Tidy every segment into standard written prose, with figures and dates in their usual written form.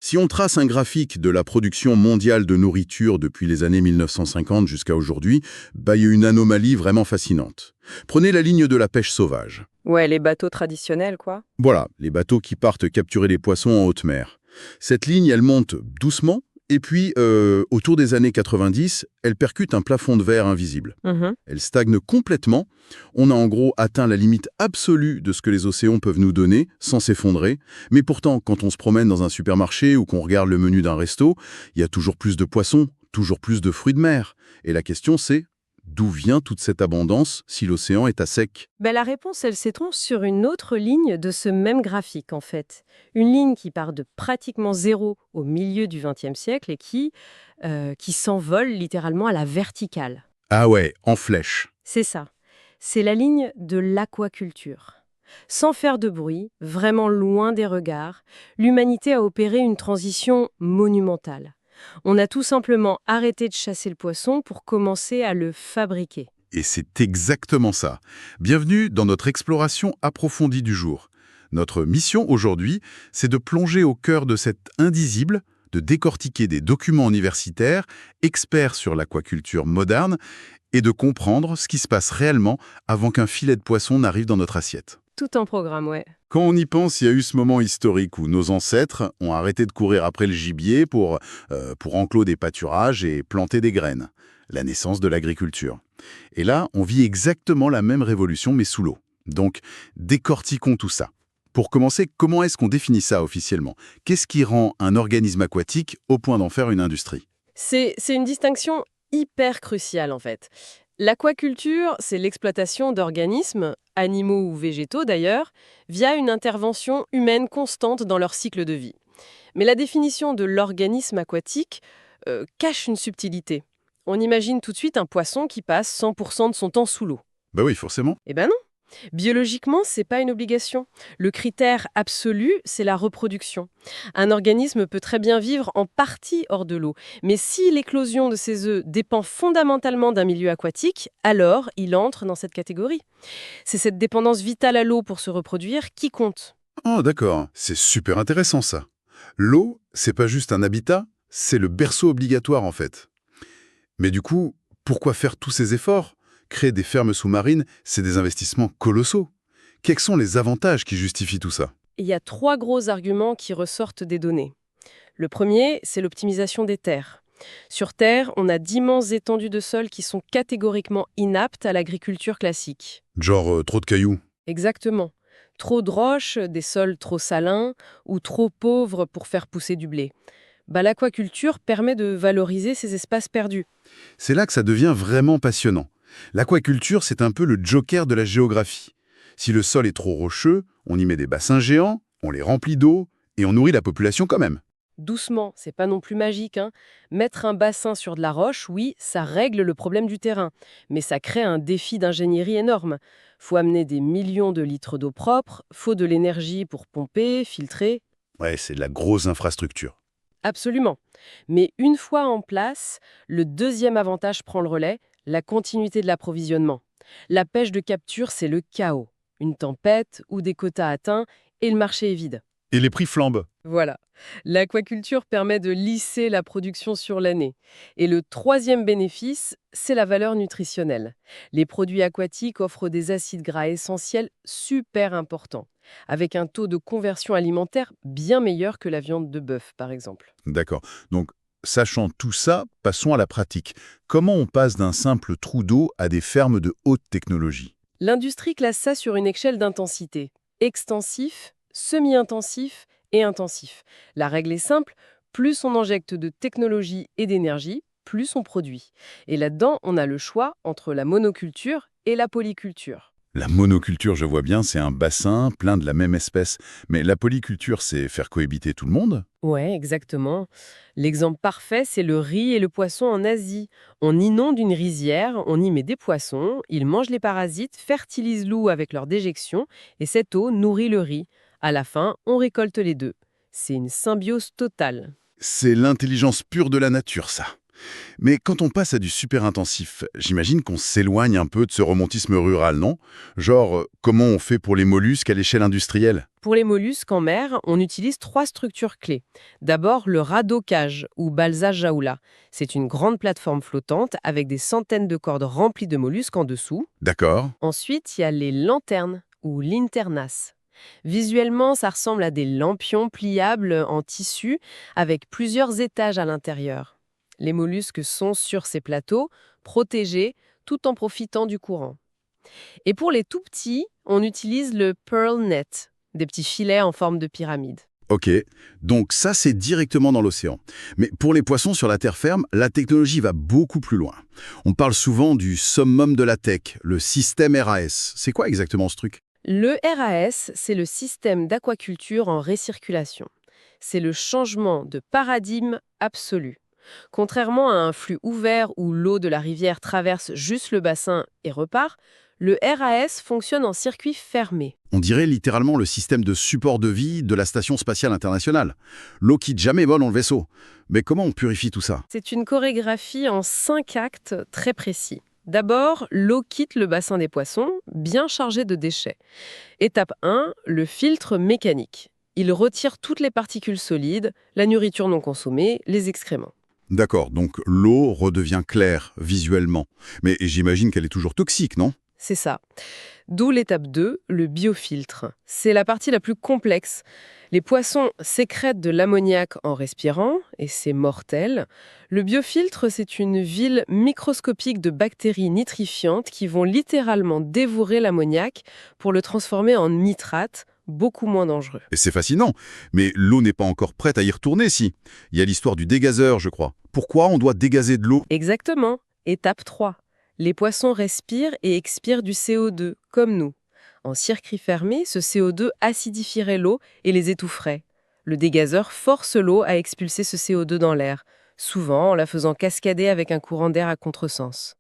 Si on trace un graphique de la production mondiale de nourriture depuis les années 1950 jusqu'à aujourd'hui, il y a une anomalie vraiment fascinante. Prenez la ligne de la pêche sauvage. Ouais, les bateaux traditionnels, quoi. Voilà, les bateaux qui partent capturer les poissons en haute mer. Cette ligne, elle monte doucement, et puis, autour des années 90, elle percute un plafond de verre invisible. Mhm. Elle stagne complètement. On a en gros atteint la limite absolue de ce que les océans peuvent nous donner, sans s'effondrer. Mais pourtant, quand on se promène dans un supermarché ou qu'on regarde le menu d'un resto, il y a toujours plus de poissons, toujours plus de fruits de mer. Et la question c'est, d'où vient toute cette abondance si l'océan est à sec? La réponse, elle s'étronche sur une autre ligne de ce même graphique, en fait. Une ligne qui part de pratiquement zéro au milieu du XXe siècle et qui s'envole littéralement à la verticale. Ah ouais, en flèche. C'est ça. C'est la ligne de l'aquaculture. Sans faire de bruit, vraiment loin des regards, l'humanité a opéré une transition monumentale. On a tout simplement arrêté de chasser le poisson pour commencer à le fabriquer. Et c'est exactement ça. Bienvenue dans notre exploration approfondie du jour. Notre mission aujourd'hui, c'est de plonger au cœur de cet indisible, de décortiquer des documents universitaires, experts sur l'aquaculture moderne, et de comprendre ce qui se passe réellement avant qu'un filet de poisson n'arrive dans notre assiette. Tout en programme, ouais. Quand on y pense, il y a eu ce moment historique où nos ancêtres ont arrêté de courir après le gibier pour enclos des pâturages et planter des graines. La naissance de l'agriculture. Et là, on vit exactement la même révolution, mais sous l'eau. Donc, décortiquons tout ça. Pour commencer, comment est-ce qu'on définit ça officiellement? Qu'est-ce qui rend un organisme aquatique au point d'en faire une industrie? C'est une distinction hyper cruciale, en fait. L'aquaculture, c'est l'exploitation d'organismes, animaux ou végétaux d'ailleurs, via une intervention humaine constante dans leur cycle de vie. Mais la définition de l'organisme aquatique cache une subtilité. On imagine tout de suite un poisson qui passe 100% de son temps sous l'eau. Bah oui, forcément. Eh ben non. Biologiquement, c'est pas une obligation. Le critère absolu, c'est la reproduction. Un organisme peut très bien vivre en partie hors de l'eau, mais si l'éclosion de ses œufs dépend fondamentalement d'un milieu aquatique, alors il entre dans cette catégorie. C'est cette dépendance vitale à l'eau pour se reproduire qui compte. Oh, d'accord. C'est super intéressant, ça. L'eau, c'est pas juste un habitat, c'est le berceau obligatoire, en fait. Mais du coup, pourquoi faire tous ces efforts? Créer des fermes sous-marines, c'est des investissements colossaux. Quels sont les avantages qui justifient tout ça? Il y a 3 gros arguments qui ressortent des données. Le premier, c'est l'optimisation des terres. Sur Terre, on a d'immenses étendues de sol qui sont catégoriquement inaptes à l'agriculture classique. Genre trop de cailloux. Exactement. Trop de roches, des sols trop salins ou trop pauvres pour faire pousser du blé. L'aquaculture permet de valoriser ces espaces perdus. C'est là que ça devient vraiment passionnant. L'aquaculture, c'est un peu le joker de la géographie. Si le sol est trop rocheux, on y met des bassins géants, on les remplit d'eau et on nourrit la population quand même. Doucement, c'est pas non plus magique, hein. Mettre un bassin sur de la roche, oui, ça règle le problème du terrain. Mais ça crée un défi d'ingénierie énorme. Faut amener des millions de litres d'eau propre, faut de l'énergie pour pomper, filtrer. Ouais, c'est de la grosse infrastructure. Absolument. Mais une fois en place, le deuxième avantage prend le relais, la continuité de l'approvisionnement. La pêche de capture, c'est le chaos. Une tempête ou des quotas atteints et le marché est vide. Et les prix flambent. Voilà. L'aquaculture permet de lisser la production sur l'année. Et le troisième bénéfice, c'est la valeur nutritionnelle. Les produits aquatiques offrent des acides gras essentiels super importants, avec un taux de conversion alimentaire bien meilleur que la viande de bœuf, par exemple. D'accord. Donc, sachant tout ça, passons à la pratique. Comment on passe d'un simple trou d'eau à des fermes de haute technologie? L'industrie classe ça sur une échelle d'intensité. Extensif, semi-intensif et intensif. La règle est simple, plus on injecte de technologie et d'énergie, plus on produit. Et là-dedans, on a le choix entre la monoculture et la polyculture. La monoculture, je vois bien, c'est un bassin plein de la même espèce. Mais la polyculture, c'est faire cohabiter tout le monde? Ouais, exactement. L'exemple parfait, c'est le riz et le poisson en Asie. On inonde une rizière, on y met des poissons, ils mangent les parasites, fertilisent l'eau avec leur déjection, et cette eau nourrit le riz. À la fin, on récolte les deux. C'est une symbiose totale. C'est l'intelligence pure de la nature, ça. Mais quand on passe à du super intensif, j'imagine qu'on s'éloigne un peu de ce romantisme rural, non? Genre, comment on fait pour les mollusques à l'échelle industrielle? Pour les mollusques en mer, on utilise trois structures clés. D'abord, le radeau-cage, ou balsa jaula. C'est une grande plateforme flottante avec des centaines de cordes remplies de mollusques en dessous. D'accord. Ensuite, il y a les lanternes, ou linternas. Visuellement, ça ressemble à des lampions pliables en tissu avec plusieurs étages à l'intérieur. Les mollusques sont sur ces plateaux, protégés, tout en profitant du courant. Et pour les tout petits, on utilise le pearl net, des petits filets en forme de pyramide. Ok, donc ça c'est directement dans l'océan. Mais pour les poissons sur la terre ferme, la technologie va beaucoup plus loin. On parle souvent du summum de la tech, le système RAS. C'est quoi exactement ce truc? Le RAS, c'est le système d'aquaculture en récirculation. C'est le changement de paradigme absolu. Contrairement à un flux ouvert où l'eau de la rivière traverse juste le bassin et repart, le RAS fonctionne en circuit fermé. On dirait littéralement le système de support de vie de la Station spatiale internationale. L'eau quitte jamais vol dans le vaisseau. Mais comment on purifie tout ça? C'est une chorégraphie en 5 actes très précis. D'abord, l'eau quitte le bassin des poissons, bien chargé de déchets. Étape 1, le filtre mécanique. Il retire toutes les particules solides, la nourriture non consommée, les excréments. D'accord, donc l'eau redevient claire visuellement. Mais j'imagine qu'elle est toujours toxique, non? C'est ça. D'où l'étape 2, le biofiltre. C'est la partie la plus complexe. Les poissons sécrètent de l'ammoniac en respirant, et c'est mortel. Le biofiltre, c'est une ville microscopique de bactéries nitrifiantes qui vont littéralement dévorer l'ammoniac pour le transformer en nitrate, beaucoup moins dangereux. Et c'est fascinant. Mais l'eau n'est pas encore prête à y retourner, si. Il y a l'histoire du dégazeur, je crois. Pourquoi on doit dégazer de l'eau? Exactement. Étape 3. Les poissons respirent et expirent du CO2, comme nous. En circuit fermé, ce CO2 acidifierait l'eau et les étoufferait. Le dégazeur force l'eau à expulser ce CO2 dans l'air, souvent en la faisant cascader avec un courant d'air à contresens.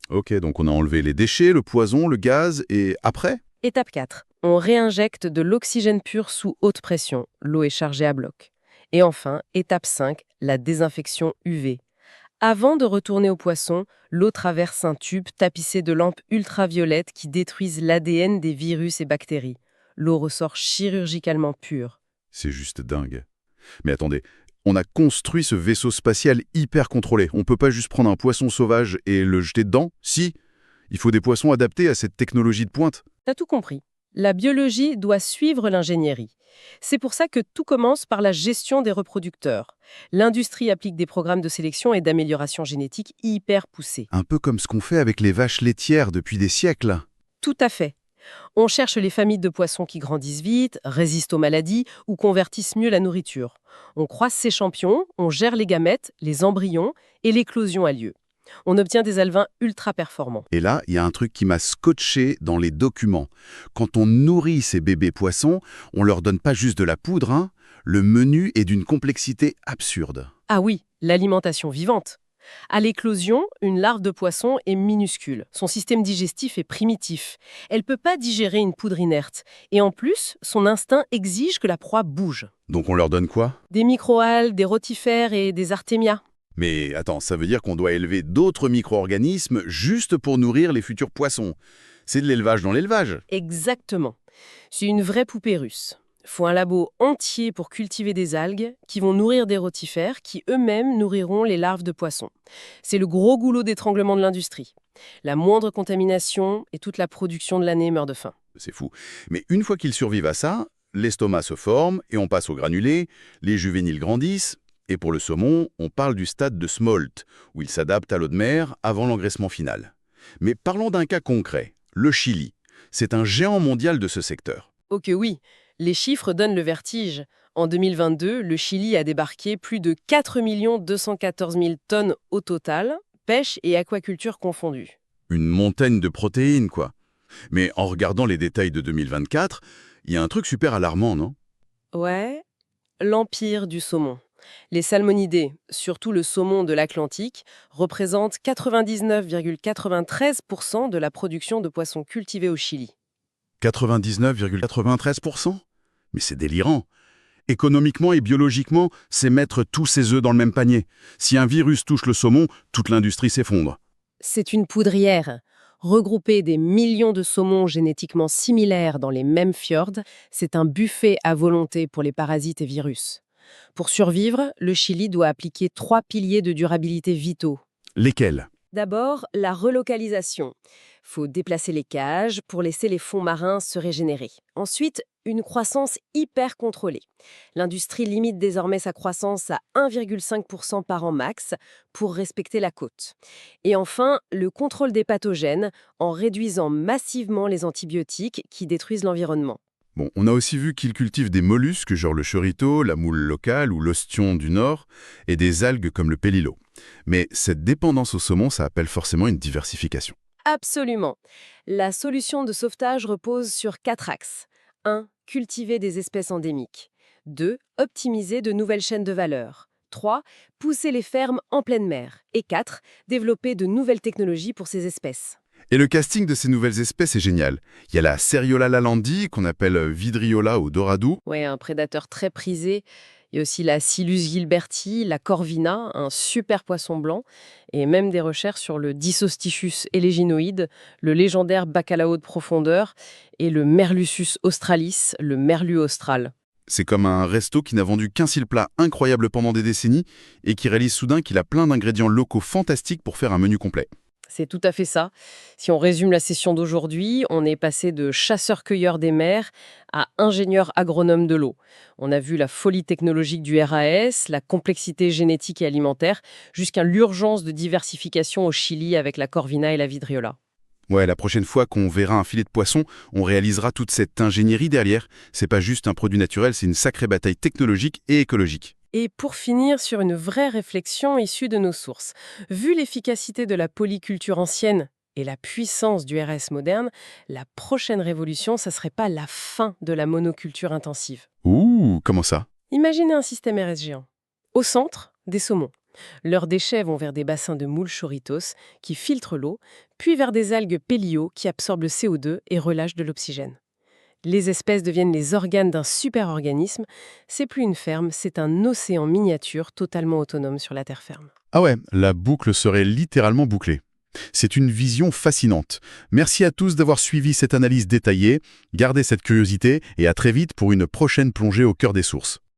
Ok, donc on a enlevé les déchets, le poison, le gaz, et après? Étape 4. On réinjecte de l'oxygène pur sous haute pression. L'eau est chargée à bloc. Et enfin, étape 5, la désinfection UV. Avant de retourner au poisson, l'eau traverse un tube tapissé de lampes ultraviolettes qui détruisent l'ADN des virus et bactéries. L'eau ressort chirurgicalement pure. C'est juste dingue. Mais attendez, on a construit ce vaisseau spatial hyper contrôlé. On peut pas juste prendre un poisson sauvage et le jeter dedans? Si, il faut des poissons adaptés à cette technologie de pointe. T'as tout compris. La biologie doit suivre l'ingénierie. C'est pour ça que tout commence par la gestion des reproducteurs. L'industrie applique des programmes de sélection et d'amélioration génétique hyper poussés. Un peu comme ce qu'on fait avec les vaches laitières depuis des siècles. Tout à fait. On cherche les familles de poissons qui grandissent vite, résistent aux maladies ou convertissent mieux la nourriture. On croise ces champions, on gère les gamètes, les embryons et l'éclosion a lieu. On obtient des alevins ultra performants. Et là, il y a un truc qui m'a scotché dans les documents. Quand on nourrit ces bébés poissons, on leur donne pas juste de la poudre, hein. Le menu est d'une complexité absurde. Ah oui, l'alimentation vivante. À l'éclosion, une larve de poisson est minuscule. Son système digestif est primitif. Elle ne peut pas digérer une poudre inerte. Et en plus, son instinct exige que la proie bouge. Donc on leur donne quoi? Des microalgues, des rotifères et des artémias. Mais attends, ça veut dire qu'on doit élever d'autres micro-organismes juste pour nourrir les futurs poissons. C'est de l'élevage dans l'élevage. Exactement. C'est une vraie poupée russe. Faut un labo entier pour cultiver des algues qui vont nourrir des rotifères qui eux-mêmes nourriront les larves de poissons. C'est le gros goulot d'étranglement de l'industrie. La moindre contamination et toute la production de l'année meurt de faim. C'est fou. Mais une fois qu'ils survivent à ça, l'estomac se forme et on passe au granulé, les juvéniles grandissent, et pour le saumon, on parle du stade de smolt, où il s'adapte à l'eau de mer avant l'engraissement final. Mais parlons d'un cas concret, le Chili. C'est un géant mondial de ce secteur. Ok oui, les chiffres donnent le vertige. En 2022, le Chili a débarqué plus de 4 214 000 tonnes au total, pêche et aquaculture confondues. Une montagne de protéines, quoi. Mais en regardant les détails de 2024, il y a un truc super alarmant, non? Ouais, l'empire du saumon. Les salmonidés, surtout le saumon de l'Atlantique, représentent 99,93% de la production de poissons cultivés au Chili. 99,93%? Mais c'est délirant. Économiquement et biologiquement, c'est mettre tous ses œufs dans le même panier. Si un virus touche le saumon, toute l'industrie s'effondre. C'est une poudrière. Regrouper des millions de saumons génétiquement similaires dans les mêmes fjords, c'est un buffet à volonté pour les parasites et virus. Pour survivre, le Chili doit appliquer 3 piliers de durabilité vitaux. Lesquels? D'abord, la relocalisation. Faut déplacer les cages pour laisser les fonds marins se régénérer. Ensuite, une croissance hyper contrôlée. L'industrie limite désormais sa croissance à 1,5% par an max pour respecter la côte. Et enfin, le contrôle des pathogènes en réduisant massivement les antibiotiques qui détruisent l'environnement. Bon, on a aussi vu qu'ils cultivent des mollusques, genre le chorito, la moule locale ou l'ostion du Nord, et des algues comme le pélilo. Mais cette dépendance au saumon, ça appelle forcément une diversification. Absolument. La solution de sauvetage repose sur 4 axes. 1. Cultiver des espèces endémiques. 2. Optimiser de nouvelles chaînes de valeur. 3. Pousser les fermes en pleine mer. Et 4. Développer de nouvelles technologies pour ces espèces. Et le casting de ces nouvelles espèces est génial. Il y a la Seriola lalandi, qu'on appelle Vidriola au Doradou. Ouais, un prédateur très prisé. Il y a aussi la Silus gilberti, la corvina, un super poisson blanc, et même des recherches sur le Disostichus éléginoïde, le légendaire bacalao de profondeur, et le Merluccius australis, le merlu austral. C'est comme un resto qui n'a vendu qu'un seul plat incroyable pendant des décennies et qui réalise soudain qu'il a plein d'ingrédients locaux fantastiques pour faire un menu complet. C'est tout à fait ça. Si on résume la session d'aujourd'hui, on est passé de chasseur-cueilleur des mers à ingénieur agronome de l'eau. On a vu la folie technologique du RAS, la complexité génétique et alimentaire, jusqu'à l'urgence de diversification au Chili avec la corvina et la vidriola. Ouais, la prochaine fois qu'on verra un filet de poisson, on réalisera toute cette ingénierie derrière. C'est pas juste un produit naturel, c'est une sacrée bataille technologique et écologique. Et pour finir sur une vraie réflexion issue de nos sources, vu l'efficacité de la polyculture ancienne et la puissance du RS moderne, la prochaine révolution, ça serait pas la fin de la monoculture intensive. Ouh, comment ça? Imaginez un système RS géant. Au centre, des saumons. Leurs déchets vont vers des bassins de moules chorritos qui filtrent l'eau, puis vers des algues pélio qui absorbent le CO2 et relâchent de l'oxygène. Les espèces deviennent les organes d'un super-organisme. C'est plus une ferme, c'est un océan miniature totalement autonome sur la terre ferme. Ah ouais, la boucle serait littéralement bouclée. C'est une vision fascinante. Merci à tous d'avoir suivi cette analyse détaillée. Gardez cette curiosité et à très vite pour une prochaine plongée au cœur des sources.